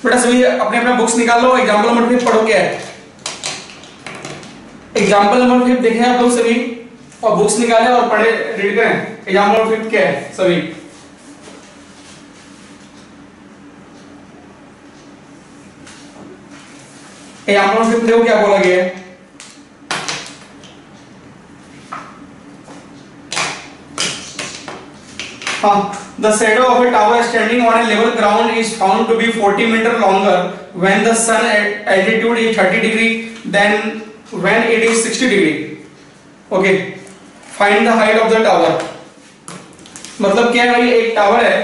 बेटा सभी अपने अपने बुक्स निकाल लो, एग्जांपल नंबर 5 पढ़ो क्या है। एग्जांपल नंबर 5 देखें आप लोग सभी, और बुक्स निकालें और पढ़े, रीड करें। एग्जांपल नंबर 5 क्या है सभी? एग्जांपल नंबर 5 देखो क्या बोला गया है। The shadow of a tower standing on a level ground is found to be 40 meters longer when the sun altitude is 30 degree than when it is 60 degree. Okay. Find the height of the tower. मतलब क्या है भाई, एक tower है,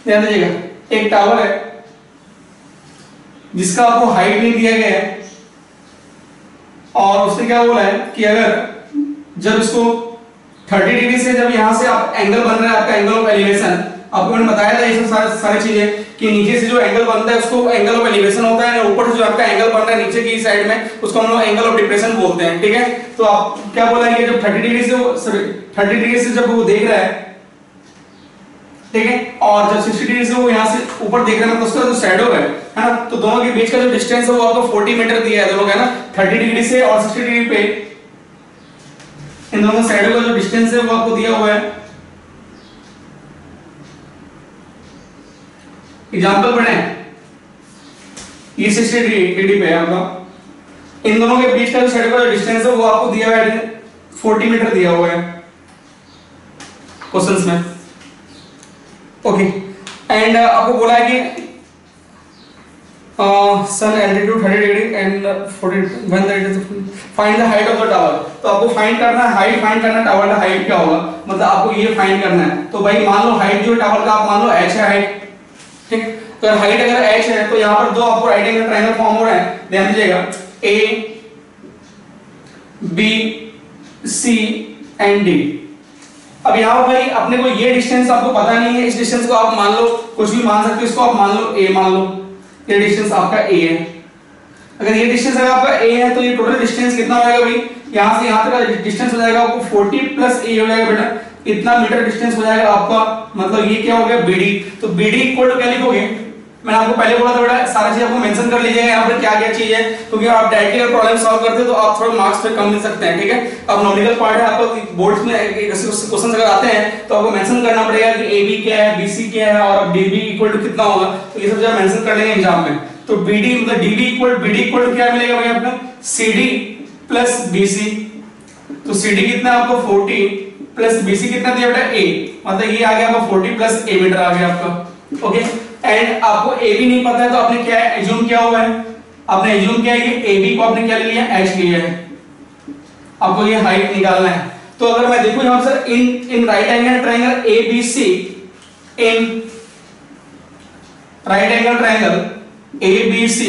ध्यान दीजिएगा, एक tower है जिसका आपको हाइट नहीं दिया गया है, और उसने क्या बोला है कि अगर जब इसको 30 डिग्री से जब यहां से आप एंगल बन रहा है, आपका एंगल ऑफ एलिवेशन, आपको मैंने बताया था ये सब सारी चीजें कि नीचे से जो एंगल बनता है उसको एंगल ऑफ एलिवेशन होता है, ऊपर से जो आपका एंगल बन रहा है नीचे की साइड में उसको हम लोग एंगल ऑफ डिप्रेशन बोलते हैं। ठीक है, तो आप क्या बोला है कि जब 30 डिग्री से जब वो देख रहा है, ठीक है, और जब 60 डिग्री से वो यहाँ से ऊपर देख रहा है, तो उसका जो शैडो है ना, तो दोनों के बीच का जो डिस्टेंस है वो आपको 40 मीटर दिया है दोनों का ना, 30 डिग्री से और 60 डिग्री पे इन दोनों साइडों का जो डिस्टेंस है वो आपको दिया हुआ है। एग्जांपल पढ़े, ये 60 डिग्री पे है आपका, इन दोनों के बीच का जो साइड का जो डिस्टेंस है वो आपको दिया हुआ है 40 मीटर दिया हुआ है क्वेश्चंस में। ओके, एंड आपको बोला है कि sun altitude 30 degree and 40 when that is find the height of the tower. तो आपको फाइंड करना है, हाइट फाइंड करना है, टावर का हाइट क्या होगा, मतलब आपको ये फाइंड करना है। तो भाई मान लो हाइट जो टावर का आप मान लो h है हाइट, ठीक है, तो हाइट अगर h है तो यहां पर दो आपको राइट एंगल ट्रायंगल फॉर्म हो रहा है, ध्यान दीजिएगा, a b c and d। अब यहाँ भाई अपने को ये डिस्टेंस आपको पता नहीं है, इस डिस्टेंस को आप मान लो कुछ भी मान सकते हो, इसको आप मान लो a, मान लो ये डिस्टेंस आपका a है। अगर ये डिस्टेंस अगर आपका a है तो ये टोटल डिस्टेंस कितना हो जाएगा भाई, यहाँ से यहाँ तक का डिस्टेंस हो जाएगा आपको 40 प्लस a हो जाएगा बेटा, इतना मीटर डिस्टेंस हो जाएगा आपका, मतलब ये क्या हो गया bd। तो bd इक्वल टू क्या लिखोगे, मैंने आपको पहले बोला था बेटा सारा चीज आपको मेंशन कर लीजिएगा यहाँ पर क्या क्या चीज है, क्योंकि आप डायरेक्टली अगर प्रॉब्लम सॉल्व करते हो तो आप थोड़ा मार्क्स पे कम मिल सकते हैं। ठीक है, अब नॉमिनल पार्ट है आपको बोर्ड्स में क्वेश्चन अगर आते हैं तो आपको मेंशन करना पड़ेगा कि ab क्या है, bc क्या है और db इक्वल टू कितना होगा, तो ये सब जब मेंशन कर लेंगे एग्जाम में। तो bd मतलब bd इक्वल टू क्या मिलेगा भाई आपको, cd प्लस bc। तो cd कितना आपको 40 प्लस bc कितना दिया बेटा a, मतलब ये आ गया आपका 40 प्लस a मीटर आ गया आपका। ओके, एंड आपको ab नहीं पता है तो आपने क्या एज्यूम किया हुआ है, आपने एज्यूम किया है कि ab को आपने क्या ले लिया, h लिया है, आपको ये हाइट निकालना है। तो अगर मैं देखूं यहां सर इन राइट एंगल ट्रायंगल abc, इन राइट एंगल ट्रायंगल abc,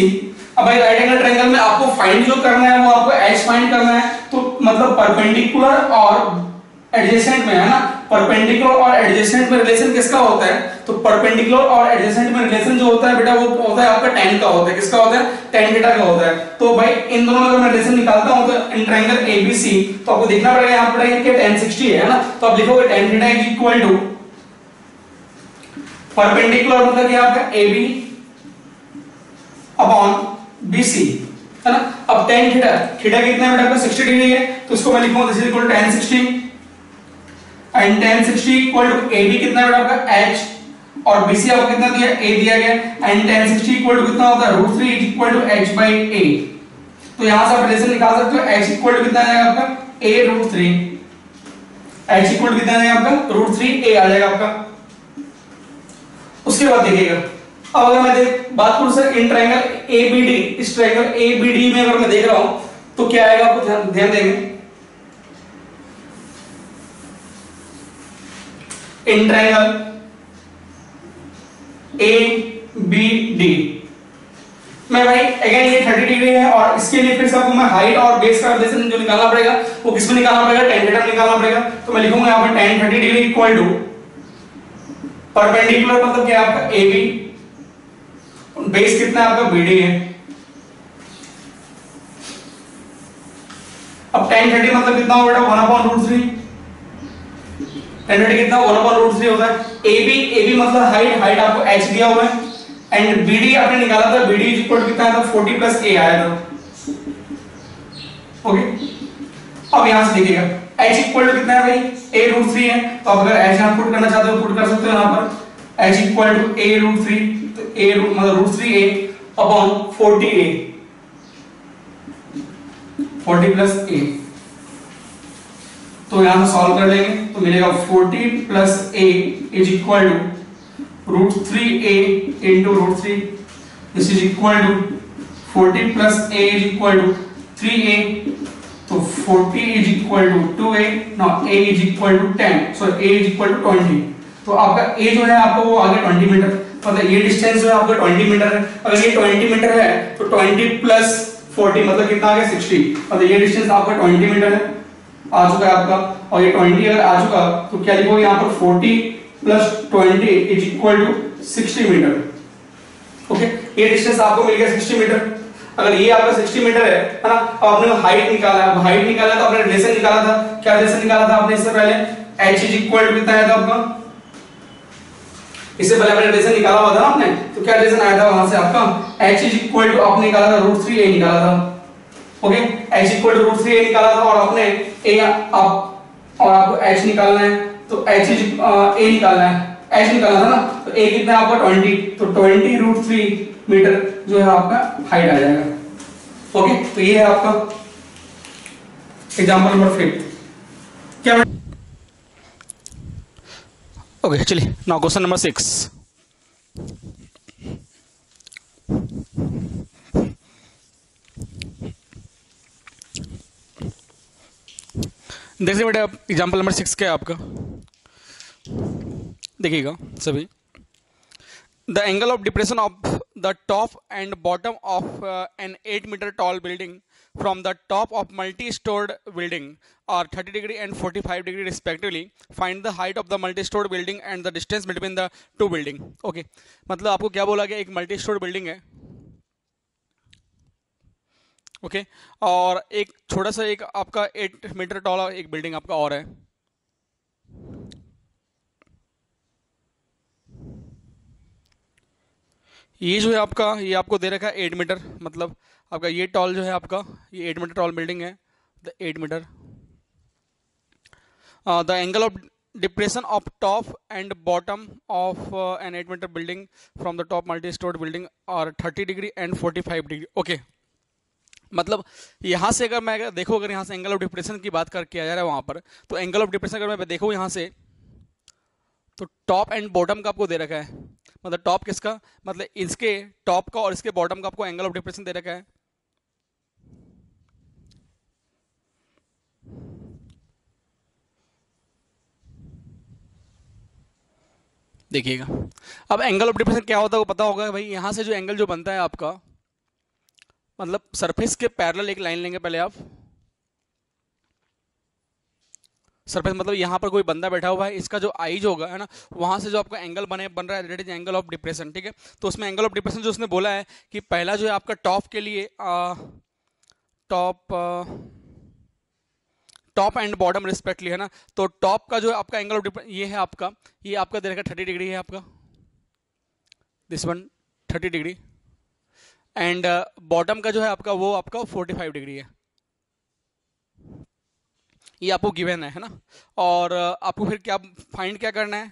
अब भाई राइट एंगल ट्रायंगल में आपको फाइंड जो करना है वो आपको h फाइंड करना है, तो मतलब परपेंडिकुलर और एडजेसेंट में है ना, परपेंडिकुलर और एडजेसेंट में रिलेशन किसका होता है, तो परपेंडिकुलर और एडजेसेंट में रिलेशन जो होता है बेटा वो होता है आपका tan का होता है, किसका होता है, tan थीटा का होता है। तो भाई इन दोनों का मैं रिलेशन निकालता हूं तो इन ट्रायंगल ABC तो आपको देखना पड़ेगा यहां पर कि tan 60 है ना, तो आप लिखोगे tan theta is equal to perpendicular मतलब कि आपका AB अपॉन BC है ना। अब tan थीटा कितना है बेटा आपका 60 डिग्री है, तो इसको मैं लिखूंगा this is equal to tan 60 and tan 60 equal to AB कितना है बेटा आपका h और BC आपको कितना दिया a दिया गया, एंड tan 60 इक्वल टू कितना होता है √3 is equal to h by a। तो यहां से आप रिलेशन निकाल सकते हो, h इक्वल टू कितना आ जाएगा आपका a √3, h इक्वल टू कितना आ जाएगा आपका √3a आ जाएगा आपका। उसके बाद देखिएगा, अब अगर मैं बात करूं सर इन ट्रायंगल ABD, इस ट्रायंगल ABD में अगर मैं देख रहा हूं तो क्या आएगा आपको ध्यान देंगे, इन ट्रायंगल ABD मैं भाई अगेन ये 30 डिग्री है और इसके लिए फिर से आपको मैं हाइट और बेस का रिलेशन जो निकालना पड़ेगा वो किसमें निकालना पड़ेगा, tan थीटा निकालना पड़ेगा। तो मैं लिखूंगा यहां पर tan 30 degree equal to perpendicular मतलब क्या आपका AB, बेस कितना है आपका BD है। अब tan 30 मतलब कितना होगा बेटा 1/√3, tan 30 कितना 1/√3 होता है, ए बी मतलब हाइट आपको h दिया हुआ है, एंड बी डी आपने निकाला था, B D is equal to कितना आया था 40 प्लस ए आया था। ओके, अब यहां से देखिएगा h इक्वल टू कितना है भाई, a रूट 3 है, तो अब अगर h यहां पुट करना चाहते हो पुट कर सकते हो यहां पर h equal to a root 3, तो a रूट मतलब root 3a upon 40a, 40 plus a, तो यहां से सॉल्व कर लेंगे तो मिलेगा 40 plus a is equal to root 3a into root 3, this is equal to 40 plus a is equal to 3a, तो 40 is equal to 2a, no a is equal to 10, so a is equal to 20, तो आपका a जो है आपको वो आगे 20 metre, मतलब ये डिस्टेंस जो है आपका 20 मीटर है, अगर ये 20 मीटर है तो 20 प्लस 40 मतलब कितना आ गया 60, मतलब ये डिस्टेंस आपका 20 मीटर है आ चुका है आपका, और ये 20 अगर आ चुका तो क्या लिखोगे यहाँ पर 40 plus 20 is equal to 60 metre. Okay, ये डिस्टेंस आपको मिल गया 60 मीटर। अगर ये आपका 60 मीटर है ना, अब आपने हाइट निकाला है, हाइट निकाला तो आपने रिलेशन निकाला था, क्या रिलेशन निकाला था आपने इससे पहले, h इज इक्वल टू कितना आया था आपका, इससे पहले आपने रिलेशन निकाला हुआ था आपने, तो क्या रिलेशन आया था वहां से आपका, h इज इक्वल टू आपने निकाला था रूट 3a निकाला था। Okay, h equal to root 3a निकाला था, और आपने a आप और आपको h निकालना है, तो h इज a निकालना है, h निकाला था ना, तो a कितना है आपका 20, तो 20 रूट 3 मीटर जो है आपका हाइट आ जाएगा। ओके, तो ये है आपका एग्जांपल नंबर 5। क्या ओके चलिए, नाउ क्वेश्चन नंबर 6। देखिए बेटा, एग्जांपल नंबर 6 क्या है आपका, देखिएगा सभी। The angle of depression of the top and bottom of an 8 meter tall building from the top of multi-stored building are 30 degree and 45 degree respectively. Find the height of the multi-stored building and the distance between the two building. Okay, मतलब आपको क्या बोला गया, एक multi-stored building है, okay और एक छोटा सा एक आपका 8 मीटर टॉल एक बिल्डिंग आपका और है। ये जो है आपका, ये आपको दे रखा है 8 मीटर, मतलब आपका ये टॉल जो है आपका, ये 8 मीटर टॉल बिल्डिंग है, the 8 metre. The angle of depression of top and bottom of an 8 metre building from the top multi storeyed building और 30 डिग्री एंड 45 डिग्री। ओके, मतलब यहाँ से अगर मैं देखो, अगर यहाँ से एंगल ऑफ डिप्रेशन की बात कर किया जा रहा है वहाँ पर, तो एंगल ऑफ डिप्रेशन अगर मैं देखूँ यहाँ से, तो टॉप एंड बॉटम का आपको दे रखा है, मतलब टॉप किसका, मतलब इसके टॉप का और इसके बॉटम का आपको एंगल ऑफ डिप्रेशन दे रखा है। देखिएगा, अब एंगल ऑफ डिप्रेशन क्या होता है वो पता होगा भाई। यहां से जो एंगल जो बनता है आपका, मतलब सरफेस के पैरेलल एक लाइन लेंगे पहले आप, सरफेस मतलब यहाँ पर कोई बंदा बैठा हुआ है, इसका जो आई जो होगा है ना, वहां से जो आपका एंगल बन रहा है that is angle of depression. ठीक है, तो उसमें एंगल ऑफ डिप्रेशन जो उसने बोला है कि पहला जो है आपका टॉप के लिए टॉप एंड बॉटम रिस्पेक्टली है ना, तो टॉप का जो है आपका एंगल ऑफ डिप्रेशन ये है आपका, ये आपका दे रखा 30 डिग्री है आपका, this one 30 degree, and bottom का जो है आपका वो आपका 45 डिग्री है, ये आपको गिवन है ना। और आपको फिर क्या फाइंड क्या करना है,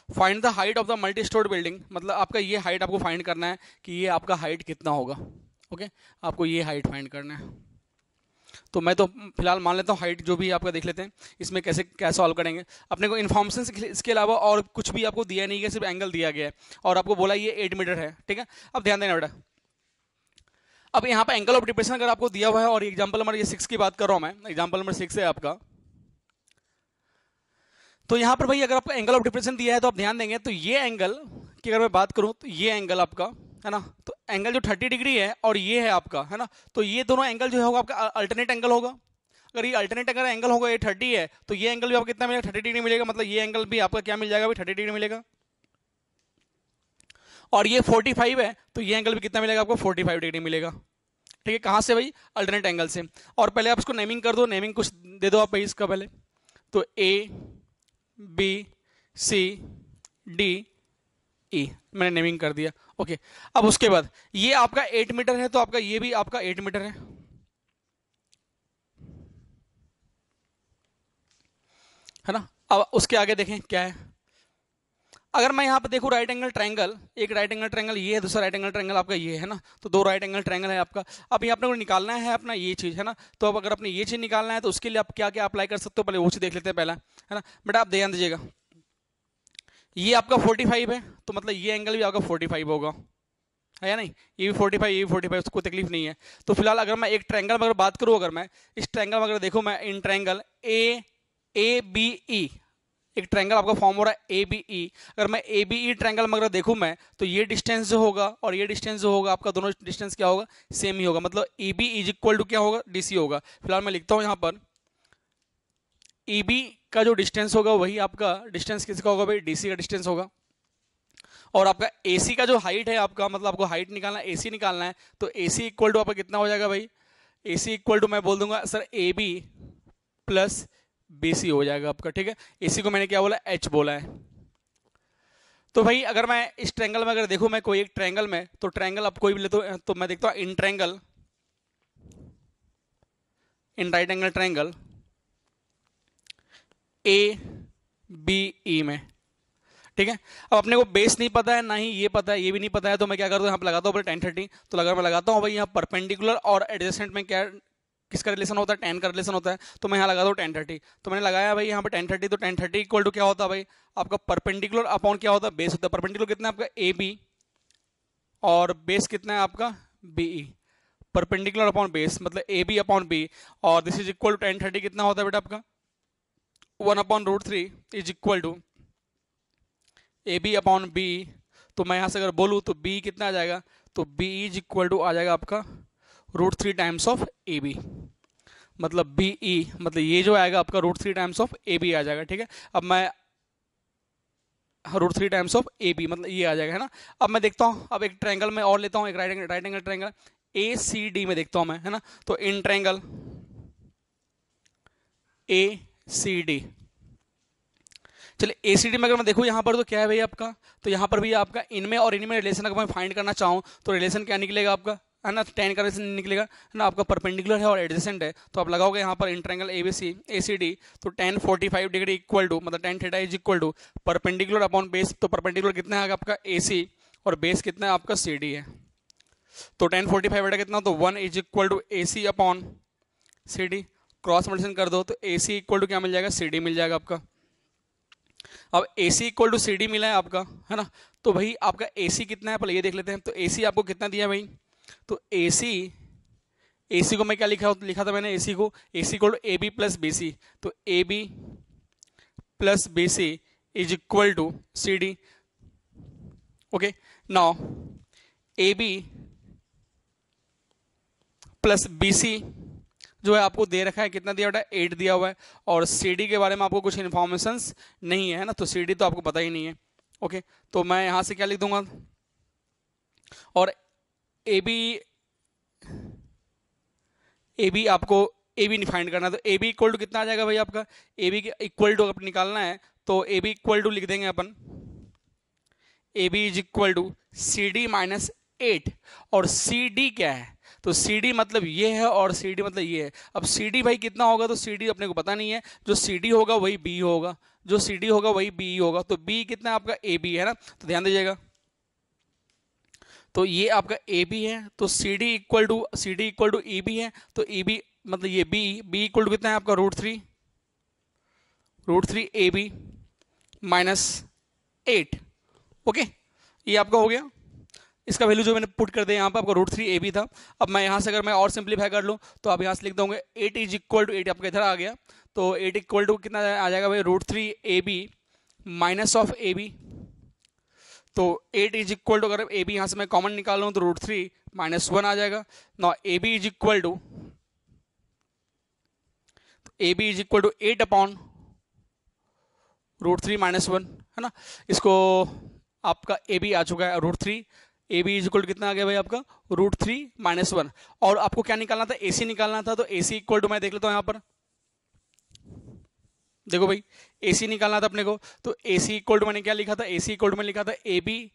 find the height of the multi storeyed building, मतलब आपका ये हाइट आपको फाइंड करना है कि ये आपका हाइट कितना होगा। ओके, आपको ये हाइट फाइंड करना है। तो मैं तो फिलहाल मान लेता हूँ हाइट जो भी आपका देख लेते हैं, इसमें कैसे क्या सॉल्व करेंगे। अपने को इन्फॉर्मेशन इसके अलावा और कुछ भी आपको दिया नहीं है, सिर्फ एंगल दिया गया है और आपको बोला ये 8 मीटर है। ठीक है, अब ध्यान देना बेटा, अब यहाँ पे एंगल ऑफ डिप्रेशन अगर आपको दिया हुआ है, और एग्जांपल नंबर ये 6 की बात कर रहा हूँ मैं, एग्जांपल नंबर 6 है आपका, तो यहाँ पर भाई अगर आपको एंगल ऑफ डिप्रेशन दिया है तो आप ध्यान देंगे, तो ये एंगल की अगर मैं बात करूँ तो ये एंगल आपका है ना, तो एंगल जो 30 डिग्री है और ये है आपका है ना, तो ये दोनों एंगल जो होगा आपका अल्टरनेट एंगल होगा। अगर ये अल्टरनेट अगर एंगल होगा, ये 30 है, तो ये एंगल भी आपको कितना मिलेगा, 30 डिग्री मिलेगा, मतलब ये एंगल भी आपका क्या मिल जाएगा भाई, 30 डिग्री मिलेगा। और ये 45 है, तो ये एंगल भी कितना मिलेगा आपको, 45 डिग्री मिलेगा। ठीक है, कहाँ से भाई, अल्टरनेट एंगल से। और पहले आप इसको नेमिंग कर दो, नेमिंग कुछ दे दो आप भाई इसका पहले, तो ए बी सी डी ई, मैंने नेमिंग कर दिया। ओके, अब उसके बाद ये आपका 8 मीटर है, तो आपका ये भी आपका 8 मीटर है ना। अब उसके आगे देखें क्या है। अगर मैं यहाँ पे देखूँ राइट एंगल ट्रायंगल, एक राइट एंगल ट्रायंगल ये है, दूसरा राइट एंगल ट्रायंगल आपका ये है ना, तो दो राइट एंगल ट्रायंगल है आपका। अब ये अपने को निकालना है अपना ये चीज़ है ना, तो अब अगर अपने ये चीज़ निकालना है तो उसके लिए आप क्या क्या अप्लाई कर सकते हो, पहले वो चीज़ देख लेते हैं पहला, है ना। बेटा आप ध्यान दीजिएगा, ये आपका 45 है, तो मतलब ये एंगल भी आपका 45 होगा, है या नहीं। ये भी 45, ये भी 45, उसको तकलीफ नहीं है। तो फिलहाल अगर मैं एक ट्रायंगल में अगर बात करूँ, अगर मैं इस ट्रायंगल में अगर देखूँ मैं इन ट्रायंगल ए बी ई, एक ट्रायंगल आपका फॉर्म हो रहा है ए बी ई। अगर मैं ए बी ई ट्रायंगल में अगर देखूँ मैं, तो ये डिस्टेंस जो होगा और ये डिस्टेंस जो होगा आपका, दोनों डिस्टेंस क्या होगा, सेम ही होगा। मतलब E B is equal to क्या होगा, डी सी होगा। फिलहाल मैं लिखता हूँ यहाँ पर ई बी का जो डिस्टेंस होगा वही आपका डिस्टेंस किसका होगा भाई, डी सी का डिस्टेंस होगा। और आपका ए सी का जो हाइट है आपका, मतलब आपको हाइट निकालना है, ए सी निकालना है, तो ए सी इक्वल टू आपका कितना हो जाएगा भाई, ए सी इक्वल टू मैं बोल दूंगा sir A B plus B C हो जाएगा आपका। ठीक है, ए सी को मैंने क्या बोला, एच बोला है। तो भाई अगर मैं इस ट्रायंगल में अगर देखूं मैं कोई एक ट्रायंगल में, तो ट्रायंगल आप कोई भी ले तो मैं देखता हूं in triangle, in right angle triangle A B E में। ठीक है, अब अपने को बेस नहीं पता है, ना ही ये पता है, ये भी नहीं पता है, तो मैं क्या करता हूँ यहाँ पे लगाता हूँ 1030। तो अगर मैं लगाता हूँ भाई यहाँ परपेंडिकुलर और एडजेसेंट में क्या किसका रिलेशन होता है, 10 का रिलेशन होता है, तो मैं यहाँ लगाता हूँ 1030। तो मैंने लगाया भाई यहाँ पे 1030, तो 1030 इक्वल टू क्या होता है भाई, आपका परपेंडिकुलर अपॉन क्या होता है, बेस होता है। परपेंडिकुलर कितना है आपका ए बी, और बेस कितना है आपका B E. Perpendicular upon base मतलब ए बी अपॉन बी, और दिस इज इक्वल टू 1030 कितना होता है बेटा आपका 1/√3 is equal to A B upon B. तो मैं यहाँ से अगर बोलूँ तो बी कितना आ जाएगा, तो बी इज इक्वल टू आ जाएगा आपका √3 टाइम्स ऑफ ए बी। मतलब बी ई मतलब ये जो आएगा आपका √3 टाइम्स ऑफ ए बी आ जाएगा। ठीक है, अब मैं √3 टाइम्स ऑफ ए बी मतलब ये आ जाएगा, है ना। अब मैं देखता हूँ, अब एक ट्रायंगल में और लेता हूँ, एक right angle triangle A C D में देखता हूँ मैं, है ना। तो in triangle A C D, चलिए ए सी डी में अगर मैं देखूँ यहाँ पर तो क्या है भाई आपका, तो यहाँ पर भी आपका इनमें और इनमें रिलेशन अगर मैं फाइंड करना चाहूँ तो रिलेशन क्या निकलेगा आपका, है ना, 10 का रिलेशन निकलेगा, है ना। आपका परपेंडिकुलर है और एडजेसेंट है, तो आप लगाओगे यहाँ पर in triangle A B C A C D, तो 10 45 डिग्री इक्वल टू मतलब 10 theta is equal to perpendicular upon base. तो परपेंडिकुलर कितना है आपका ए सी और बेस कितना है आपका सी डी है। तो 10 45 बेटा कितना, तो 1 is equal to A C upon C D, cross multiplication कर दो तो ए सी इक्वल टू क्या मिल जाएगा, सी डी मिल जाएगा आपका। अब ए C equal to C D मिला है आपका, है ना। तो भाई आपका ए सी कितना है पहले ये देख लेते हैं। तो ए सी आपको कितना दिया भाई, तो ए सी को मैं क्या लिखा था मैंने, A C equal to A B plus B C. तो A B plus B C is equal to C D. Okay, now A B plus B C जो है आपको दे रखा है, कितना दिया बेटा 8 दिया हुआ है, और सी डी के बारे में आपको कुछ इन्फॉर्मेशन नहीं है ना, तो सी डी तो आपको पता ही नहीं है। ओके, तो मैं यहाँ से क्या लिख दूंगा, और ए बी आपको ए बी फाइंड करना है, तो ए बी इक्वल टू कितना आ जाएगा भाई आपका, ए बी इक्वल टू अगर निकालना है तो ए बी इक्वल टू लिख देंगे अपन, A B is equal to C D minus 8। और सी डी क्या है, तो सी डी मतलब ये है और सी डी मतलब ये है। अब सी डी भाई कितना होगा, तो सी डी अपने को पता नहीं है, जो सी डी होगा वही बी होगा, जो सी डी होगा वही बी होगा। तो बी कितना आपका ए बी है ना, तो ध्यान दीजिएगा, तो ये आपका ए बी है, तो C D equal to E B है, तो ई बी मतलब ये बी इक्वल टू कितना है आपका √3 ए बी माइनस 8। ओके, ये आपका हो गया। इसका वैल्यू जो मैंने पुट कर दिया यहाँ पे आपका √3 ए बी था। अब मैं यहाँ से अगर मैं और सिंप्लीफाई कर लूँ तो आप यहाँ से लिख दोगे 8 इज इक्वल टू 8 आपका इधर आ गया, तो 8 इक्वल टू कितना आ जाएगा भाई √3 A B minus of A B. तो 8 इज इक्वल टू अगर ए बी यहाँ से मैं कॉमन निकाल लूँ तो √3 माइनस 1 आ जाएगा। ना A B is equal to 8 upon √3 minus 1, है ना। इसको आपका ए बी आ चुका है √3, A B is equal to कितना आ गया भाई आपका √3 माइनस 1। और आपको क्या निकालना था, ए सी निकालना था, तो ए सी इक्वल टू मैं देख लेता हूँ यहाँ पर, देखो भाई ए सी निकालना था अपने को, तो ए सी इक्वल टू मैंने क्या लिखा था, ए सी इक्वल टू मैंने लिखा था ए बी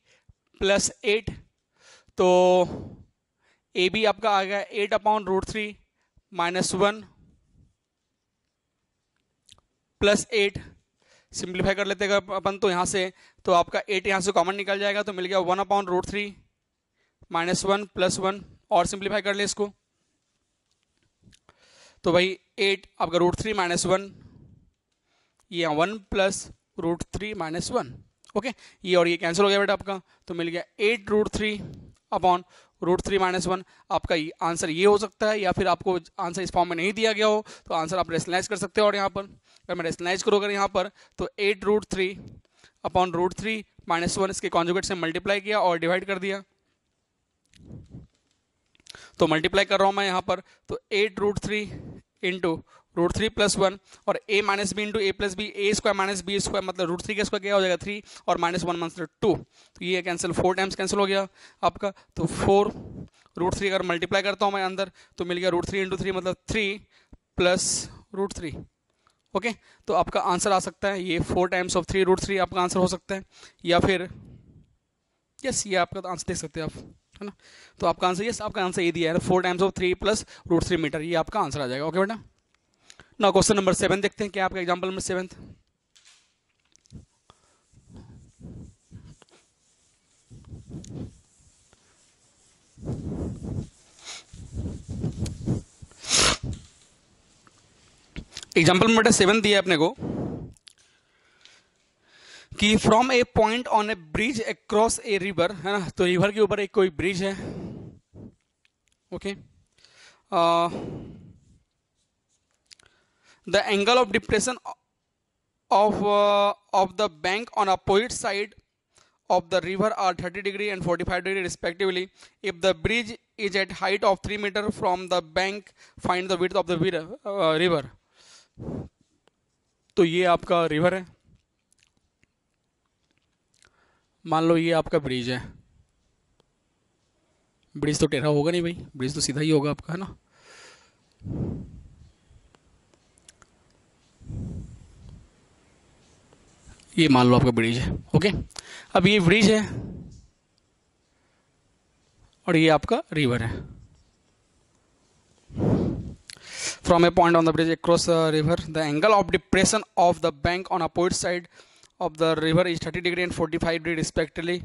प्लस 8। तो ए बी आपका आ गया 8/√3 -1 प्लस 8। सिंप्लीफाई कर लेते हैं अपन तो यहाँ से, तो आपका 8 यहाँ से कॉमन निकल जाएगा, तो मिल गया 1/√3 -1 प्लस 1। और सिंप्लीफाई कर ले इसको, तो भाई 8 आपका √3 -1, ये 1 प्लस √3 -1। ओके, ये और ये कैंसिल हो गया बेटा आपका, तो मिल गया 8√3/√3 -1। आपका आंसर ये हो सकता है, या फिर आपको आंसर इस फॉर्म में नहीं दिया गया हो तो आंसर आप रेशनलाइज कर सकते हो। और यहाँ पर अगर मैं रेशनलाइज करूँ यहाँ पर, तो 8√3/√3 -1 इसके कॉन्जुगेट से मल्टीप्लाई किया और डिवाइड कर दिया। तो मल्टीप्लाई कर रहा हूँ मैं यहाँ पर, तो 8√3 इंटू √3 + 1 और a - b into a + b, a² - b² मतलब √3 का स्क्वायर क्या हो जाएगा 3 और -1 मतलब 2। तो ये कैंसिल 4 टाइम्स कैंसिल हो गया आपका। तो 4 √3 अगर मल्टीप्लाई करता हूँ मैं अंदर, तो मिल गया √3 इंटू 3 मतलब 3 + √3। ओके, तो आपका आंसर आ सकता है ये 4 टाइम्स ऑफ 3 √3 आपका आंसर हो सकता है, या फिर यस ये आपका आंसर देख सकते हैं आप, है ना। तो आपका आंसर यस, आपका आंसर ये दिया है 4 टाइम्स ऑफ 3 + √3 मीटर, ये आपका आंसर आ जाएगा। ओके बेटा, ना क्वेश्चन नंबर 7 देखते हैं क्या आपका एग्जांपल नंबर 7। एग्जांपल नंबर 7 दिया है अपने को कि from A point on A bridge across a river, है ना। तो रिवर के ऊपर एक कोई ब्रिज है। Okay, the angle of depression of the bank on opposite side of the river are 30 degree and 45 degree respectively. If the bridge is at height of 3 meter from the bank, find the width of the river. तो ये आपका river है, मान लो ये आपका bridge है। Bridge तो टेढ़ा होगा नहीं भाई, ब्रिज तो सीधा ही होगा आपका, है ना। ये मान लो आपका ब्रिज है। ओके, अब ये ब्रिज है और ये आपका रिवर है। From A point on the bridge across river, the angle of depression of the bank on opposite side of the river is 30 degree and 45 degree respectively.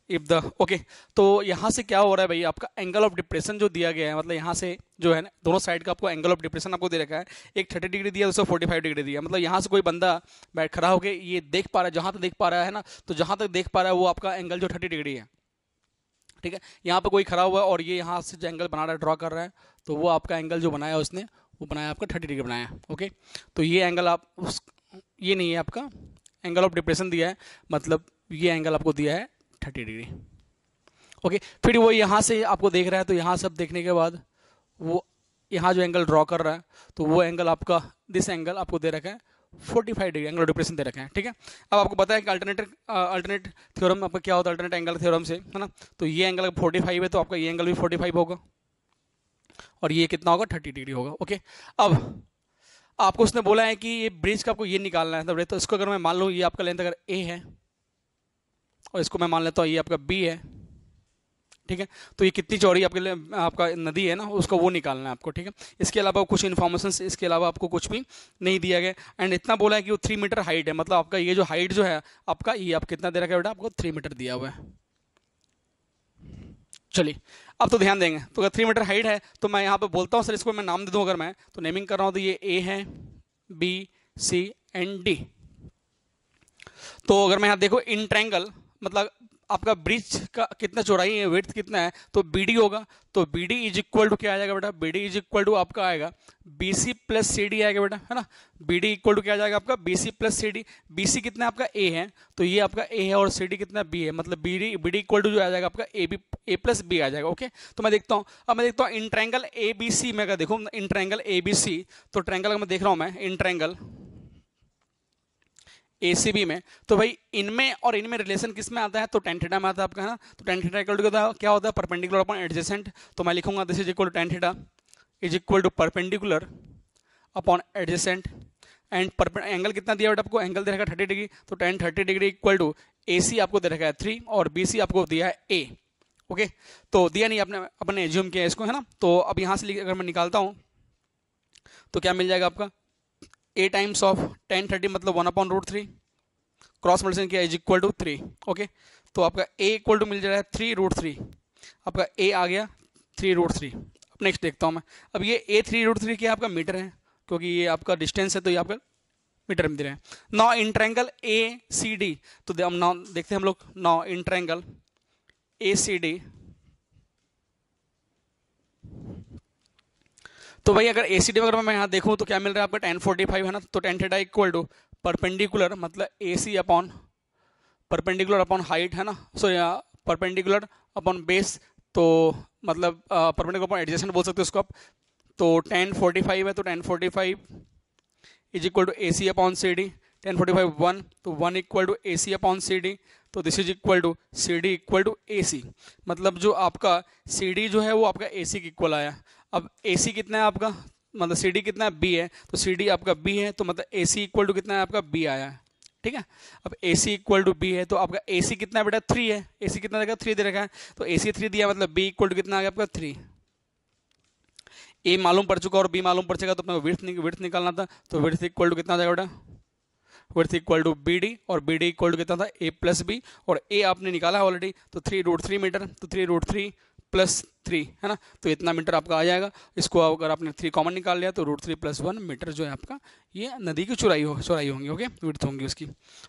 If the okay, तो यहाँ से क्या हो रहा है भाई, आपका एंगल ऑफ डिप्रेशन जो दिया गया है, मतलब यहाँ से जो है ना दोनों साइड का आपको एंगल ऑफ डिप्रेशन आपको दे रखा है। एक 30 डिग्री दिया, दूसरा 45 डिग्री दिया। मतलब यहाँ से कोई बंदा बैठ खड़ा होकर ये देख पा रहा है, जहाँ तक देख पा रहा है ना, तो जहाँ तक देख पा रहा है वो आपका एंगल जो 30 डिग्री है। ठीक है, यहाँ पर कोई खड़ा हुआ है और ये यहाँ से जो एंगल बना रहा है, ड्रॉ कर रहा है, तो वो आपका एंगल जो बनाया उसने, वो बनाया आपका 30 डिग्री बनाया। ओके, तो ये एंगल आप ये नहीं है आपका एंगल ऑफ डिप्रेशन दिया है, मतलब ये एंगल आपको दिया है 30 डिग्री। ओके, फिर वो यहाँ से आपको देख रहा है, तो यहाँ सब देखने के बाद वो यहाँ जो एंगल ड्रॉ कर रहा है, तो वो एंगल आपका दिस एंगल आपको दे रखा है 45 डिग्री, एंगल ऑफ डिप्रेशन दे रखा है। ठीक है, अब आपको पता है कि अल्टरनेट थ्योरम आपका क्या होता है, अल्टरनेट एंगल थ्योरम से, है ना। तो ये एंगल 45 है, तो आपका ये एंगल भी 45 होगा और ये कितना होगा 30 डिग्री होगा। ओके, अब आपको उसने बोला है कि ये ब्रिज का आपको ये निकालना है, तो इसको अगर मैं मान लूँ ये आपका लेंथ अगर ए है और इसको मैं मान लेता हूँ ये आपका बी है। ठीक है, तो ये कितनी चौड़ी आपके लिए आपका नदी है ना, उसको वो निकालना है आपको। ठीक है, इसके अलावा कुछ इन्फॉर्मेशन, इसके अलावा आपको कुछ भी नहीं दिया गया। एंड इतना बोला है कि वो 3 मीटर हाइट है, मतलब आपका ये जो हाइट जो है आपका, ये आप कितना दे रखा है बेटा, आपको 3 मीटर दिया हुआ है। चलिए, अब तो ध्यान देंगे, तो अगर 3 मीटर हाइट है तो मैं यहाँ पे बोलता हूँ सर इसको मैं नाम दे दूँ, अगर मैं तो नेमिंग कर रहा हूँ, तो ये ए है, बी, सी एंड डी। तो अगर मैं यहाँ देखो इन ट्रायंगल, मतलब आपका ब्रिज का कितना चौड़ाई है, विड्थ कितना है, तो बी डी होगा। तो B D is equal to क्या आ जाएगा बेटा, B D is equal to आपका आएगा B C plus C D आएगा बेटा, है ना। बी डी इक्वल टू क्या आ जाएगा आपका B C plus C D. B C कितना आपका ए है, तो ये आपका ए है, और सी डी कितना बी है, मतलब बी डी इक्वल टू जो आ जाएगा आपका A B, A plus B आ जाएगा। ओके, तो मैं देखता हूँ, अब मैं देखता हूँ इन ट्रायंगल ए बी सी में, अगर देखो इन ट्रायंगल ए बी सी, तो ट्रायंगल अगर मैं देख रहा हूँ मैं इन ट्रायंगल एसीबी में, तो भाई इनमें और इनमें रिलेशन किस में आता है, तो tan थीटा में आता है आपका, है ना। तो tan थीटा इक्वल टू क्या होता है, परपेंडिकुलर अपॉन एडजेसेंट। तो मैं लिखूंगा this is equal to tan theta is equal to perpendicular upon adjacent, and angle कितना दिया बेटा आपको, एंगल दे रखा है 30 डिग्री, तो tan 30 degree equal to AC आपको दे रखा है 3 और BC आपको दिया है A। ओके, तो दिया नहीं, अपने एज्यूम किया इसको, है ना। तो अब यहाँ से अगर मैं निकालता हूँ तो क्या मिल जाएगा आपका, A टाइम्स ऑफ tan 30 मतलब 1/√3, क्रॉस मल्टीप्लिकेशन किया इज इक्वल टू 3। ओके, तो आपका A इक्वल टू मिल जा रहा है 3√3, आपका A आ गया 3√3। अब नेक्स्ट देखता हूँ मैं, अब ये A 3√3 क्या आपका मीटर है, क्योंकि ये आपका डिस्टेंस है तो ये आपका मीटर में दे रहे हैं। नाउ इन ट्रायंगल ACD, तो नाउ देखते हैं हम लोग, नाउ इन ट्रायंगल ACD, तो भाई अगर ACD अगर मैं यहाँ देखूँ तो क्या मिल रहा है आपका tan 45 है ना, तो tan theta equal to perpendicular मतलब AC upon perpendicular upon height है ना, सो यहाँ परपेंडिकुलर अपॉन बेस, तो मतलब परपेंडिकुलर अपॉन एडजेसेंट बोल सकते हो उसको आप। तो tan 45 है तो tan 45 is equal to AC upon CD, tan 45 1, तो 1 equal to AC upon CD, तो this is equal to CD equal to AC, मतलब जो आपका CD जो है वो आपका AC के इक्वल आया। अब AC कितना है आपका, मतलब CD कितना है, B है, तो CD आपका B है, तो मतलब AC इक्वल टू कितना है आपका B आया है, ठीक है। अब AC इक्वल टू B है तो आपका AC कितना है बेटा 3 है, AC कितना देगा 3 दे रखा है, तो AC 3 दिया मतलब B इक्वल टू कितना आ गया आपका 3। A मालूम पड़ चुका और B मालूम पड़ चुका, तो अपने विड्थ निकालना था, तो विड्थ इक्वल टू कितना आ जाएगा बेटा, विड्थ इक्वल टू BD, और BD इक्वल टू कितना था A प्लस B, और A आपने निकाला है ऑलरेडी, तो 3√3 मीटर, तो 3√3 प्लस 3 है ना, तो इतना मीटर आपका आ जाएगा। इसको अगर आपने 3 कॉमन निकाल लिया तो √3 + 1 मीटर जो है आपका ये नदी की चौड़ाई होंगी, ओके, विड्थ होंगी उसकी।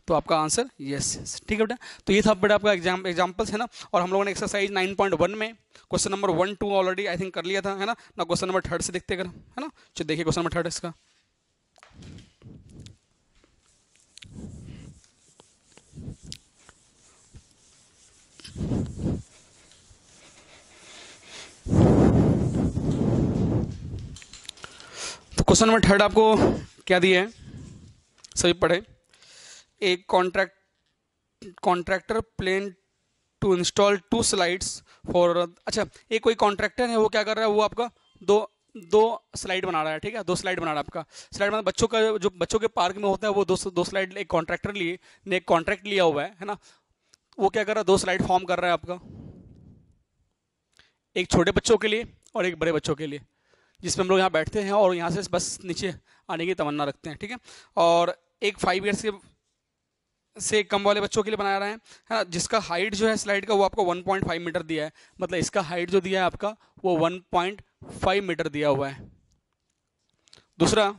तो आपका आंसर यस, ठीक है बेटा। तो ये था बेटा आपका एग्जाम्पल्स है ना, और हम लोगों ने एक्सरसाइज 9.1 में question number 1 2 already I think कर लिया था, है ना। क्वेश्चन नंबर 3 से देखते अगर, है ना, चलो देखिए क्वेश्चन नंबर 3 इसका। क्वेश्चन नंबर 3 आपको क्या दिया है, सभी पढ़े। एक contractor plan to install 2 slides for, अच्छा एक कोई कॉन्ट्रैक्टर है वो क्या कर रहा है, वो आपका दो स्लाइड बना रहा है, ठीक है, 2 स्लाइड बना रहा है आपका। स्लाइड मतलब बच्चों का, जो बच्चों के पार्क में होता है वो दो स्लाइड एक कॉन्ट्रैक्टर ने एक कॉन्ट्रैक्ट लिया हुआ है ना, वो क्या कर रहा है 2 स्लाइड फॉर्म कर रहा है आपका, एक छोटे बच्चों के लिए और एक बड़े बच्चों के लिए, जिसमें हम लोग यहाँ बैठते हैं और यहाँ से बस नीचे आने की तमन्ना रखते हैं, ठीक है। और एक 5 ईयर्स से कम वाले बच्चों के लिए बना रहे हैं, है ना, जिसका हाइट जो है स्लाइड का वो आपको 1.5 मीटर दिया है, मतलब इसका हाइट जो दिया है आपका वो 1.5 मीटर दिया हुआ है। दूसरा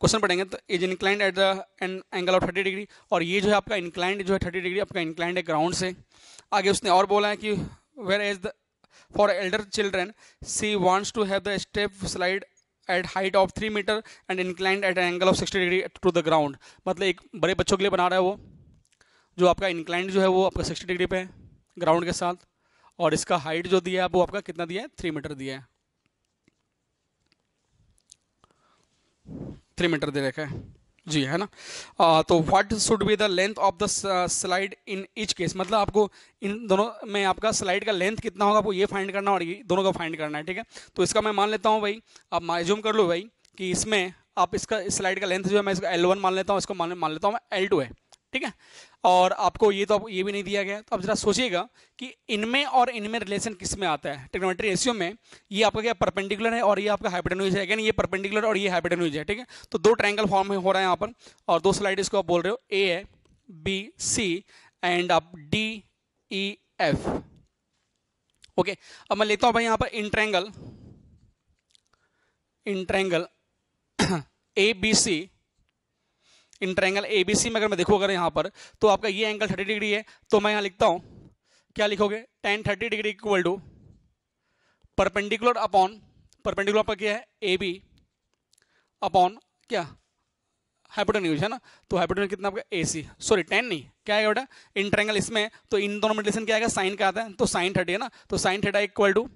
क्वेश्चन पढ़ेंगे, तो is inclined at the angle of 30 degree, और ये जो है आपका इंक्लाइंड जो है 30 डिग्री आपका इंक्लाइंड है ग्राउंड से। आगे उसने और बोला है कि whereas the for elder children she wants to have the step slide at height of 3 metre and inclined at angle of 60 degree to the ground, मतलब एक बड़े बच्चों के लिए बना रहा है वो, जो आपका इंक्लाइंड जो है वो आपका 60 डिग्री पे है ग्राउंड के साथ, और इसका हाइट जो दिया है वो आपका कितना दिया है 3 मीटर दिया है, 3 मीटर दे रखा है जी, है ना। तो what should be the length of the slide in each case, मतलब आपको इन दोनों में आपका स्लाइड का लेंथ कितना होगा आपको ये फाइंड करना और ये दोनों का फाइंड करना है, ठीक है। तो इसका मैं मान लेता हूँ भाई, आप माइज्यूम कर लो भाई कि इसमें आप इसका स्लाइड का लेंथ जो है मैं इसका L1 मान लेता हूँ, इसको मान लेता हूँ मैं L2 है, ठीक है। और आपको ये तो आपको ये भी नहीं दिया गया, तो आप जरा सोचिएगा कि इनमें और इनमें रिलेशन किस में आता है। ट्रिग्नोमेट्री रेशियो में ये आपका क्या परपेंडिकुलर है और ये आपका हाइपोटेन्यूज है, यानी ये परपेंडिकुलर और ये हाइपोटेन्यूज है, ठीक है। तो 2 ट्रायंगल फॉर्म हो रहा है यहाँ पर, और 2 स्लाइड इसको आप बोल रहे हो A है, B C एंड आप D E F, ओके। अब मैं लेता हूँ भाई यहाँ पर in triangle ABC, in triangle ABC में अगर मैं देखूँ अगर यहाँ पर, तो आपका ये एंगल 30 डिग्री है, तो मैं यहाँ लिखता हूँ, क्या लिखोगे, tan 30 degree equal to perpendicular पर क्या है AB अपॉन क्या हाइपोटेन्यूज है ना, तो हाइपोटेन्यूज कितना आपका AC, सॉरी 10 नहीं, क्या है बेटा इन ट्रायंगल इसमें, तो इन दोनों में रिलेशन क्या आएगा, साइन का आता है, तो साइन 30 है ना, तो sine theta equal to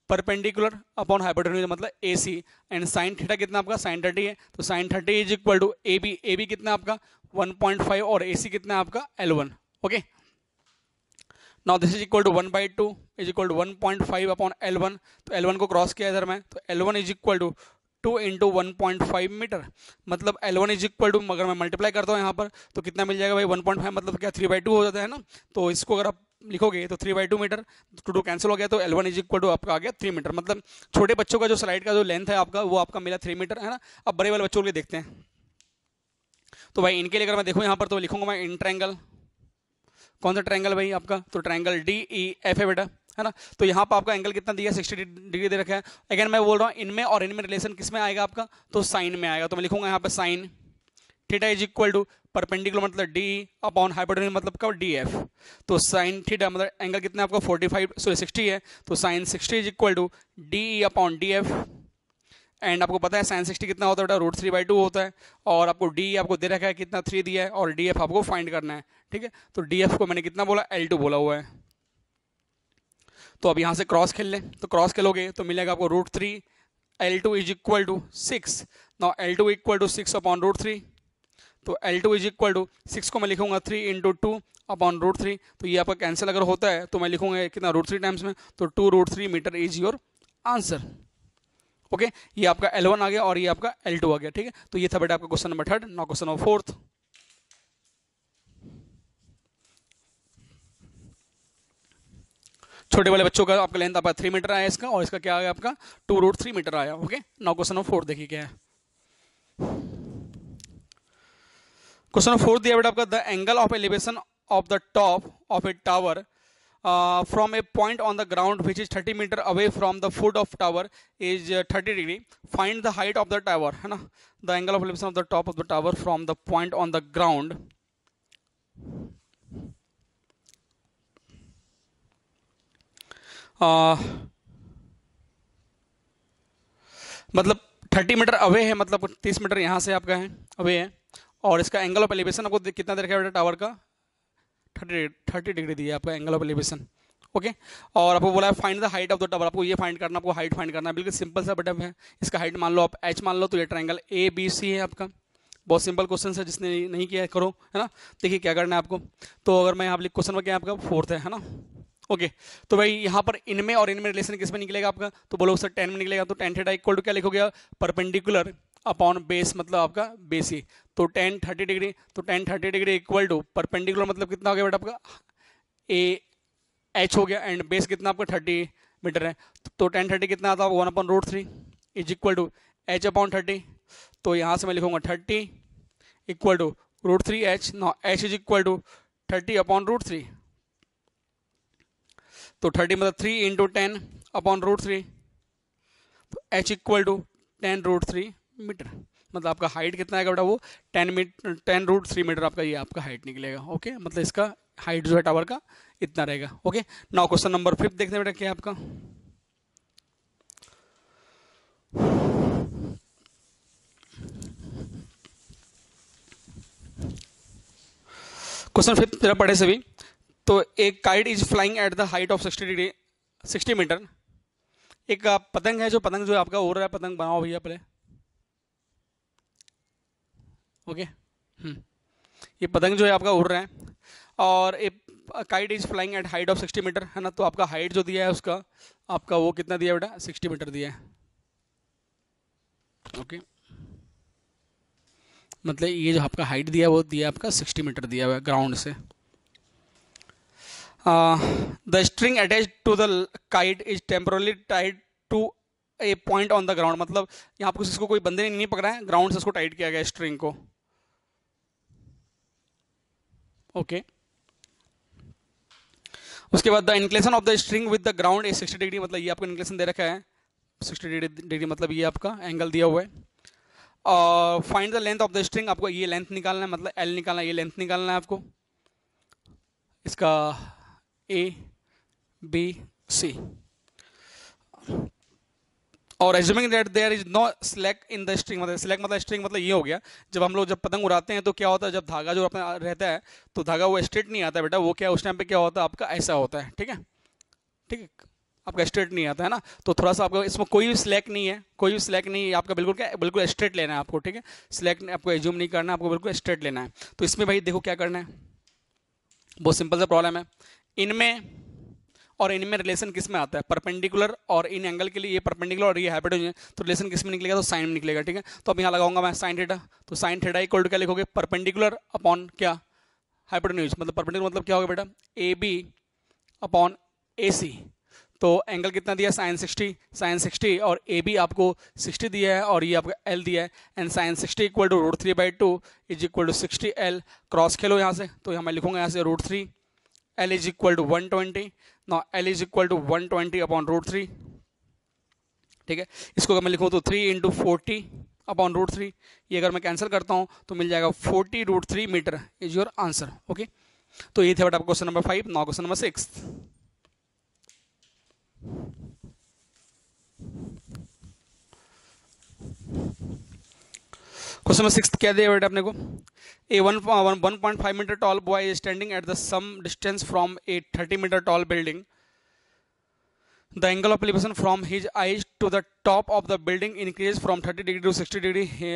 perpendicular upon hypotenuse मतलब AC, एंड साइन थीटा कितना आपका साइन 30 है, तो sine 30 is equal to AB कितना आपका 1.5 और AC कितना आपका L1, okay. Now this is equal to 1/2 is equal to 1.5 upon L1, तो L1 को क्रॉस किया इधर में, तो L1 is equal to 2 into 1.5 metre, मतलब L1 इज इक्वल टू, अगर मैं मल्टीप्लाई करता हूँ यहाँ पर तो कितना मिल जाएगा भाई 1.5, मतलब क्या 3/2 हो जाता है ना। तो इसको अगर आप लिखोगे तो 3/2 मीटर, टू कैंसिल हो गया, तो L1 इज इक्वल टू आपका आ गया 3 मीटर। मतलब छोटे बच्चों का जो स्लाइड का जो लेंथ है आपका, वो आपका मिला 3 मीटर है ना। अब बड़े वाले बच्चों के लिए देखते हैं। तो भाई इनके लिए अगर मैं देखूँ यहाँ पर तो लिखूंगा मैं इन ट्रायंगल, कौन सा ट्रायंगल भाई आपका, तो ट्रायंगल DEF है बेटा, है ना। तो यहाँ पर आपका एंगल कितना दिया है, 60 डिग्री दे रखा है। अगेन मैं बोल रहा हूँ इनमें और इनमें रिलेशन किस में आएगा आपका, तो साइन में आएगा। तो मैं लिखूंगा यहाँ पे sine theta is equal to perpendicular मतलब डी अपॉन हाइपोटेन्यूज मतलब कब DF। तो साइन थीटा मतलब एंगल कितना आपका 60 है, तो sine 60 is equal to DE upon DF। And आपको पता है साइन 60 कितना होता है बेटा, √3/2 होता है। और आपको DE आपको दे रखा है कितना 3 दिया है, और DF आपको फाइंड करना है, ठीक है। तो DF को मैंने कितना बोला, L2 बोला हुआ है। तो अब यहाँ से क्रॉस खेल लें, तो क्रॉस खेलोगे तो मिलेगा आपको √3, L2 is equal to 6। Now L2 equal to 6 upon √3, तो L2 इज इक्वल टू 6 को मैं लिखूंगा 3 इंटू 2 अपॉन √3। तो ये आपका कैंसिल अगर होता है तो मैं लिखूंगा कितना √3 टाइम्स में, तो 2√3 metre is your answer. Okay, ये आपका L1 आ गया और ये आपका L2 आ गया, ठीक है। तो ये था बेटा आपका question number 3। Now question number 4। छोटे वाले बच्चों का आपका लेंथ आपका 3 मीटर आया इसका, और इसका क्या आया आपका 2√3 मीटर आया। ओके, नाउ क्वेश्चन नंबर 4 देखिए क्या है। क्वेश्चन नंबर 4 दिया बेटा आपका, the angle of elevation of the top of A tower from a point on the ground which is 30 meter away from the foot of tower is 30 degree. Find the height of the tower, है ना। The angle of elevation of the top of the tower from the point on the ground मतलब 30 metre away है, मतलब 30 metre यहाँ से आपका है away है। और इसका एंगल ऑफ एलिवेशन आपको कितना दे रखा है बेटा टावर का, 30 डिग्री दिया आपका एंगल ऑफ एलिवेशन। ओके, और आपको बोला है find the height of the tower, आपको ये फाइंड करना, आपको हाइट फाइंड करना है। बिल्कुल सिंपल सा बेटा है। इसका हाइट मान लो आप h मान लो, तो ये ट्रायंगल ABC है आपका। बहुत सिंपल क्वेश्चन है, जिसने नहीं किया है करो, है ना। देखिए क्या करना है आपको। तो अगर मैं यहाँ लिख क्वेश्चन में क्या आपका 4th है ना। ओके, तो भाई यहाँ पर इनमें और इनमें रिलेशन किस में निकलेगा आपका, तो बोलो सर 10 में निकलेगा। तो tan थीटा इक्वल टू क्या लिखोगे, परपेंडिकुलर अपॉन बेस मतलब आपका बेसी। तो tan 30 डिग्री, तो tan 30 degree equal to perpendicular मतलब कितना हो गया बेटा आपका AH हो गया, एंड बेस कितना आपका 30 मीटर है। तो tan 30 कितना आता है 1/√3 is equal to H upon 30। तो यहाँ से मैं लिखूंगा 30 equal to √3H। Now H is equal to 30 upon √3। तो 30 मतलब 3 इंटू 10 अपॉन √3। तो H इक्वल टू 10√3 मीटर, मतलब आपका हाइट कितना है बेटा, वो 10√3 मीटर आपका ये आपका हाइट निकलेगा। ओके, मतलब इसका हाइट जो है टावर का इतना रहेगा। ओके, नाउ क्वेश्चन नंबर 5 देखते हैं बेटा क्या है आपका। क्वेश्चन 5 जरा पढ़े सभी। तो एक kite is flying at the height of 60 metre. एक पतंग है, जो पतंग जो आपका उड़ रहा है, पतंग बनाओ भैया पहले। ओके, ये पतंग जो है आपका उड़ रहा है, और एक kite is flying at height of 60 metre, है ना। तो आपका हाइट जो दिया है उसका आपका वो कितना दिया बेटा, 60 मीटर दिया है। ओके, मतलब ये जो आपका हाइट दिया वो दिया आपका 60 मीटर दिया हुआ है ग्राउंड से। The string attach to the kite is temporarily tied to a point on the ground, मतलब यहाँ पर इसको कोई बंदे ने नहीं पकड़ा है, ग्राउंड से इसको टाइट किया गया स्ट्रिंग को। ओके, उसके बाद the inclination of the string with the ground is 60 degree, मतलब ये आपको इंक्लेशन दे रखा है 60 डिग्री, मतलब ये आपका एंगल दिया हुआ है। और find the length of the string, आपको ये लेंथ निकालना है, मतलब L निकालना है, ये लेंथ निकालना है आपको इसका ABC। और assuming that there is no slack in the string, मतलब स्लैक मतलब स्ट्रिंग मतलब ये हो गया, जब हम लोग जब पतंग उड़ाते हैं तो क्या होता है, जब धागा जो अपना रहता है तो धागा वो स्ट्रेट नहीं आता बेटा, वो क्या उस टाइम पे क्या होता है आपका ऐसा होता है। ठीक है, ठीक है, आपका स्ट्रेट नहीं आता है ना। तो थोड़ा सा आपका इसमें कोई भी स्लैक नहीं है, कोई भी स्लैक नहीं है आपका, बिल्कुल क्या बिल्कुल स्ट्रेट लेना है आपको। ठीक है, स्लैक आपको एज्यूम नहीं करना है, आपको बिल्कुल स्ट्रेट लेना है। तो इसमें भाई देखो क्या करना है, बहुत सिंपल सा प्रॉब्लम है। इनमें और इनमें रिलेशन किस में आता है, परपेंडिकुलर, और इन एंगल के लिए ये परपेंडिकुलर और ये हाइपोटेन्यूज, तो रिलेशन किस में निकलेगा, तो साइन में निकलेगा। ठीक है, तो अब यहाँ लगाऊंगा मैं साइन थीटा, तो साइन थीटा इक्वल टू क्या लिखोगे, परपेंडिकुलर अपॉन क्या, हाइपोटेन्यूज, मतलब परपेंडिकुलर मतलब क्या होगा बेटा, ए बी अपॉन ए सी। तो एंगल कितना दिया, साइन 60, साइन 60 और ए बी आपको 60 दिया है और ये आपका एल दिया है, and sine 60 equal to √3/2 is equal to 60L। Cross खेलो यहाँ से, तो यहाँ मैं लिखूंगा यहाँ से √3, L is equal to 120, no L is equal to 120 upon √3। ठीक है, इसको अगर मैं लिखूँ तो 3 इंटू 40 अपॉन √3, ये अगर मैं कैंसिल करता हूँ तो मिल जाएगा 40√3 metre is your answer. Okay, तो ये थे बेटा question number 5। Now question number 6। Question number 6 क्या दिया बेटा अपने को, a 1.5 metre tall boy is standing at the some distance from a 30 metre tall building. The angle of elevation from his eyes to the top of the building increased from 30 degree to 60 degree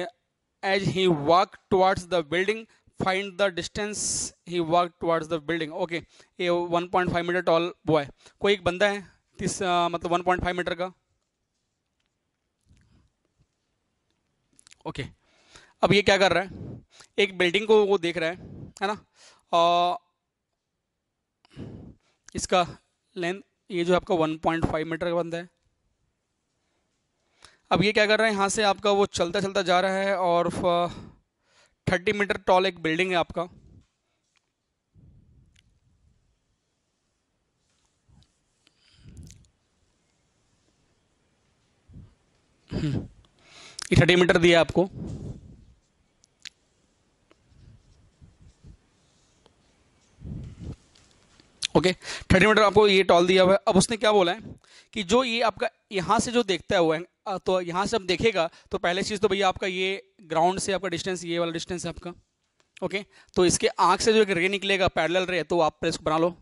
as he walked towards the building. Find the distance he walked towards the building. Okay, ये 1.5 metre tall boy, कोई एक बंदा है मतलब 1.5 metre का। Okay, अब ये क्या कर रहा है, एक बिल्डिंग को वो देख रहा है ना, और इसका लेंथ ये जो आपका 1.5 मीटर का बंदा है। अब ये क्या कर रहा है, यहाँ से आपका वो चलता चलता जा रहा है और 30 मीटर टॉल एक बिल्डिंग है आपका। ये 30 मीटर दिया आपको, ओके 30 मीटर आपको ये टॉल दिया हुआ है। अब उसने क्या बोला है कि जो ये आपका यहाँ से जो देखता हुआ है, तो यहाँ से अब देखेगा तो पहले चीज़ तो भैया आपका ये ग्राउंड से आपका डिस्टेंस, ये वाला डिस्टेंस है आपका। ओके, तो इसके आँख से जो एक रे निकलेगा पैरेलल रे, तो आप इसको बना लो।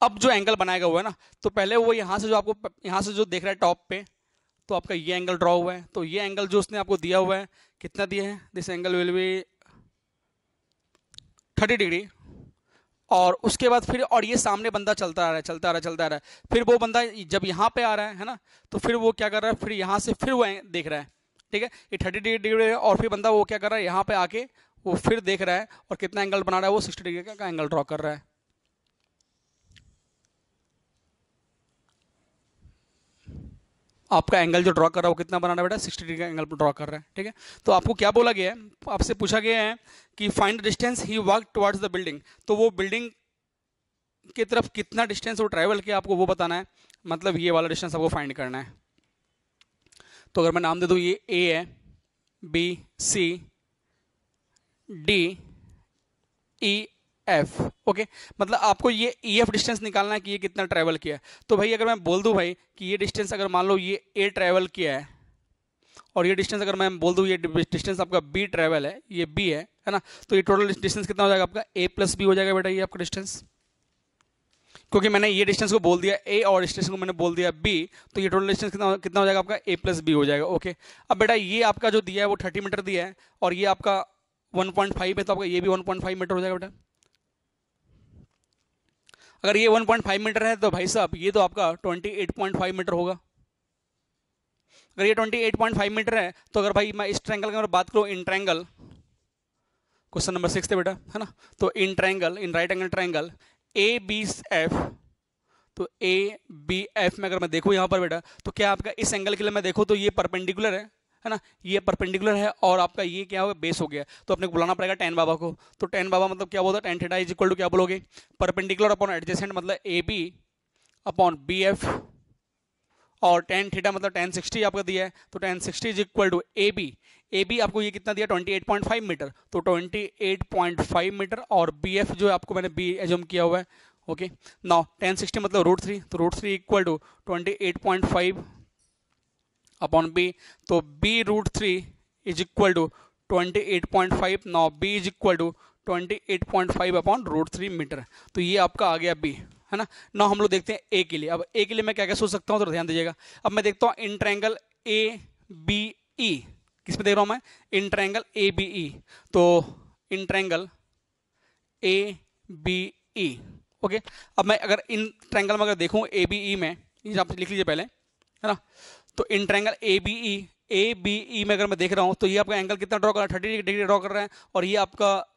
अब जो एंगल बनाएगा हुआ है ना, तो पहले वो यहाँ से जो आपको यहाँ से जो देख रहा है टॉप पे, तो आपका ये एंगल ड्रॉ हुआ है, तो ये एंगल जो उसने आपको दिया हुआ है कितना दिया है, this angle will be 30 degree. और उसके बाद फिर, और ये सामने बंदा चलता आ रहा है, चलता आ रहा है, चलता आ रहा है, फिर वो बंदा जब यहाँ पे आ रहा है ना, तो फिर वो क्या कर रहा है, फिर यहाँ से फिर वो देख रहा है। ठीक है, ये 30 डिग्री है, और फिर बंदा वो क्या कर रहा है, यहाँ पे आके वो फिर देख रहा है और कितना एंगल बना रहा है, वो 60 डिग्री का एंगल ड्रॉ कर रहा है। आपका एंगल जो ड्रॉ कर रहा है वो कितना बना रहा है बेटा, 60 डिग्री का एंगल ड्रॉ कर रहा है। ठीक है, तो आपको क्या बोला गया है, आपसे पूछा गया है कि find distance he walk towards the building, तो वो बिल्डिंग की तरफ कितना डिस्टेंस वो ट्रैवल किया आपको वो बताना है, मतलब ये वाला डिस्टेंस आपको फाइंड करना है। तो अगर मैं नाम दे दूँ, ये ए है, B C D E F. Okay, मतलब आपको ये ई एफ डिस्टेंस निकालना है कि ये कितना ट्रैवल किया है। तो भाई अगर मैं बोल दूं भाई कि ये डिस्टेंस अगर मान लो ये ए ट्रैवल किया है, और ये डिस्टेंस अगर मैं बोल दूं ये डिस्टेंस आपका बी ट्रैवल है, ये बी है ना, तो ये टोटल डिस्टेंस कितना हो जाएगा आपका, ए प्लस बी हो जाएगा बेटा ये आपका डिस्टेंस, क्योंकि मैंने ये डिस्टेंस को बोल दिया ए और डिस्टेंस को मैंने बोल दिया बी, तो ये टोटल डिस्टेंस कितना कितना हो जाएगा आपका, ए प्लस बी हो जाएगा। ओके, अब बेटा ये आपका जो दिया है वो 30 मीटर दिया है, और ये आपका 1.5 है, तो आपका ये भी 1.5 मीटर हो जाएगा बेटा। अगर ये 1.5 मीटर है तो भाई साहब ये तो आपका 28.5 मीटर होगा। अगर ये 28.5 मीटर है, तो अगर भाई मैं इस ट्रायंगल की अगर बात करूँ, इन ट्रायंगल, क्वेश्चन नंबर 6 थे बेटा, है ना, तो in triangle, in right angle triangle A B F, तो ए बी एफ में अगर मैं देखूँ यहाँ पर बेटा, तो क्या आपका इस एंगल के लिए मैं देखूँ तो ये परपेंडिकुलर है ना, ये परपेंडिकुलर है, और आपका ये क्या होगा, बेस हो गया, तो अपने को बुलाना पड़ेगा टेन बाबा को। तो टेन बाबा मतलब क्या बोलता है, tan theta is equal to क्या बोलोगे, परपेंडिकुलर अपॉन एडजेसेंट मतलब A B upon B F, और टेन थीटा मतलब टेन 60 आपका दिया है, तो tan 60 is equal to A B आपको ये कितना दिया 28.5 मीटर, तो 28.5 मीटर, और बी एफ जो आपको मैंने बी एज्यूम किया हुआ है। ओके, नाउ टेन 60 मतलब √3, तो √3 इक्वल टू 28.5 अपॉन बी, तो b√3 is equal to 28.5, now b is equal to 28.5 upon √3 metre, तो ये आपका आ गया b, है ना। नाउ हम लोग देखते हैं ए के लिए। अब ए के लिए मैं क्या क्या सोच सकता हूँ, तो ध्यान दीजिएगा। अब मैं देखता हूँ इन ट्रायंगल ए बी ई, किस में देख रहा हूँ मैं, इन ट्रायंगल ए बी ई, तो in triangle A B E, okay, अब मैं अगर इन ट्रायंगल में अगर देखूं ए बी ई में, ये आप लिख लीजिए पहले, है ना। तो in triangle A B E में अगर मैं देख रहा हूं तो ये आपका एंगल कितना ड्रॉ कर रहा है, 30 डिग्री ड्रॉ कर रहा है, और ये आपका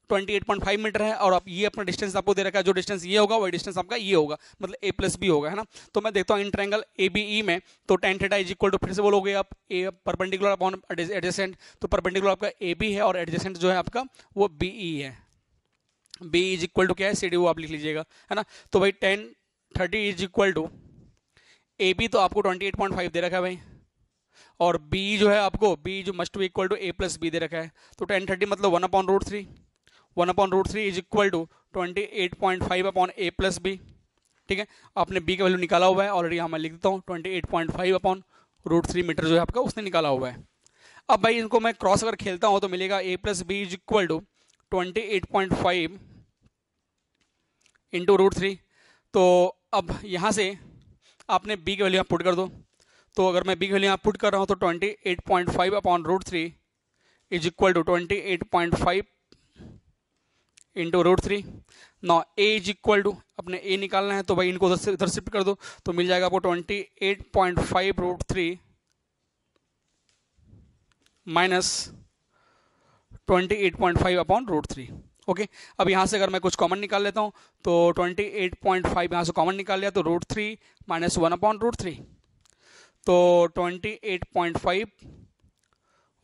28.5 मीटर है, और आप ये अपना डिस्टेंस आपको दे रखा है, जो डिस्टेंस ये होगा वही डिस्टेंस आपका ये होगा, मतलब ए प्लस बी होगा, है ना। तो मैं देखता हूँ इन ट्रायंगल ए बी ई में, तो tan theta is equal to, फिर से बोलोगे आप, ए परपेंडिकुलर अपॉन एडजेसेंट, तो परपेंडिकुलर आपका ए बी है और एडजेसेंट जो है आपका वो बी ई है। बी इज इक्वल टू क्या है, सी डी, वो आप लिख लीजिएगा, है ना। तो भाई tan 30 is equal to, A B तो आपको 28.5 दे रखा है भाई, और बी जो है आपको, बी जो must be equal to A plus B दे रखा है, तो tan 30 मतलब 1/√3, 1/√3 is equal to 28.5 upon A plus B, ठीक है। आपने बी का वैल्यू निकाला हुआ है ऑलरेडी, यहाँ मैं लिख देता हूँ 28.5/√3 मीटर जो है आपका उसने निकाला हुआ है। अब भाई इनको मैं क्रॉस अगर खेलता हूँ तो मिलेगा A plus B is equal to 28.5 into √3। तो अब यहाँ से आपने बी की वैल्यू यहाँ पुट कर दो, तो अगर मैं बी की वैल्यू यहाँ पुट कर रहा हूँ तो 28.5 upon √3 is equal to 28.5 into √3। Now A is equal to, अपने ए निकालना है तो भाई इनको उधर शिफ्ट कर दो, तो मिल जाएगा आपको 28.5 √3 माइनस 28.5 अपॉन √3। ओके, अब यहाँ से अगर मैं कुछ कॉमन निकाल लेता हूँ तो 28.5 यहाँ से कॉमन निकाल लिया तो √3 माइनस 1/√3, तो 28.5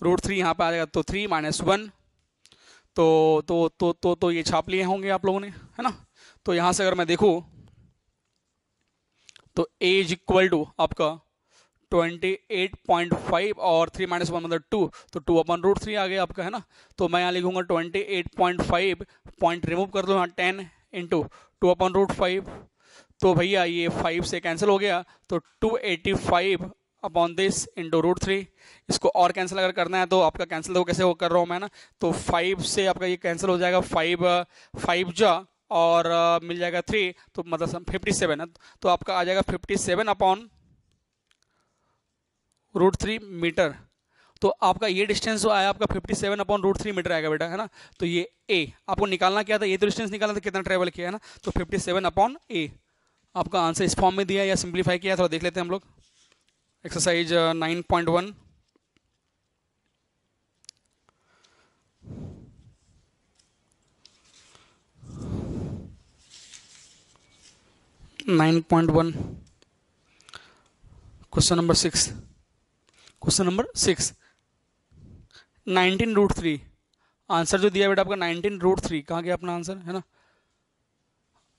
√3 यहाँ पे आ जाएगा, तो 3 माइनस 1, तो ये छाप लिए होंगे आप लोगों ने, है ना। तो यहाँ से अगर मैं देखूँ तो a इज इक्वल टू आपका 28.5 और 3 माइनस 1 मतलब 2, तो 2/√3 आ गया आपका, है ना। तो मैं यहाँ लिखूंगा 28.5, पॉइंट रिमूव कर दो यहाँ 10 इंटू 2/√5, तो भैया ये 5 से कैंसिल हो गया, तो 285 अपॉन दिस इंटू √3। इसको और कैंसिल अगर करना है तो आपका कैंसिल देखो कैसे वो कर रहा हूँ मैं ना, तो 5 से आपका ये कैंसिल हो जाएगा, 5 जा और मिल जाएगा 3, तो मतलब 57 है, तो आपका आ जाएगा 57 अपॉन √3 मीटर। तो आपका ये डिस्टेंस जो आया आपका 57 अपॉन √3 मीटर आएगा बेटा, है ना। तो ये ए आपको निकालना क्या था, ये तो डिस्टेंस निकालना था कितना ट्रेवल किया, है ना। तो 57 अपॉन ए आपका आंसर इस फॉर्म में दिया या सिंप्लीफाई किया, थोड़ा देख लेते हैं हम लोग। एक्सरसाइज 9.1, क्वेश्चन नंबर 6, 19√3 आंसर जो दिया बेटा आपका 19√3, कहाँ गया अपना आंसर, है ना।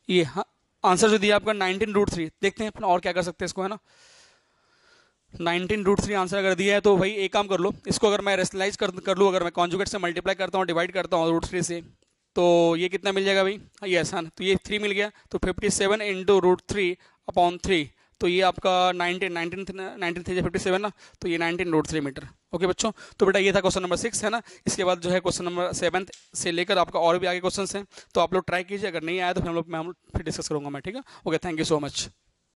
ये हाँ आंसर जो दिया आपका 19√3, देखते हैं अपना और क्या कर सकते हैं इसको, है ना। 19√3 आंसर अगर दिया है तो भाई एक काम कर लो, इसको अगर मैं रेशनलाइज कर लूँ, अगर मैं कॉन्जुगेट से मल्टीप्लाई करता हूँ, डिवाइड करता हूँ √3 से, तो ये कितना मिल जाएगा भाई, ये आसान, तो ये 3 मिल गया, तो 57 इंटू √3 अपॉन 3, तो ये आपका 19 थे 57 ना, तो ये 19√3 मीटर। ओके बच्चों, तो बेटा ये था क्वेश्चन नंबर 6, है ना। इसके बाद जो है क्वेश्चन नंबर 7 से लेकर आपका और भी आगे क्वेश्चन हैं, तो आप लोग ट्राई कीजिए, अगर नहीं आया तो फिर हम लोग फिर डिस्कस करूंगा मैं, ठीक है। Okay, thank you so much.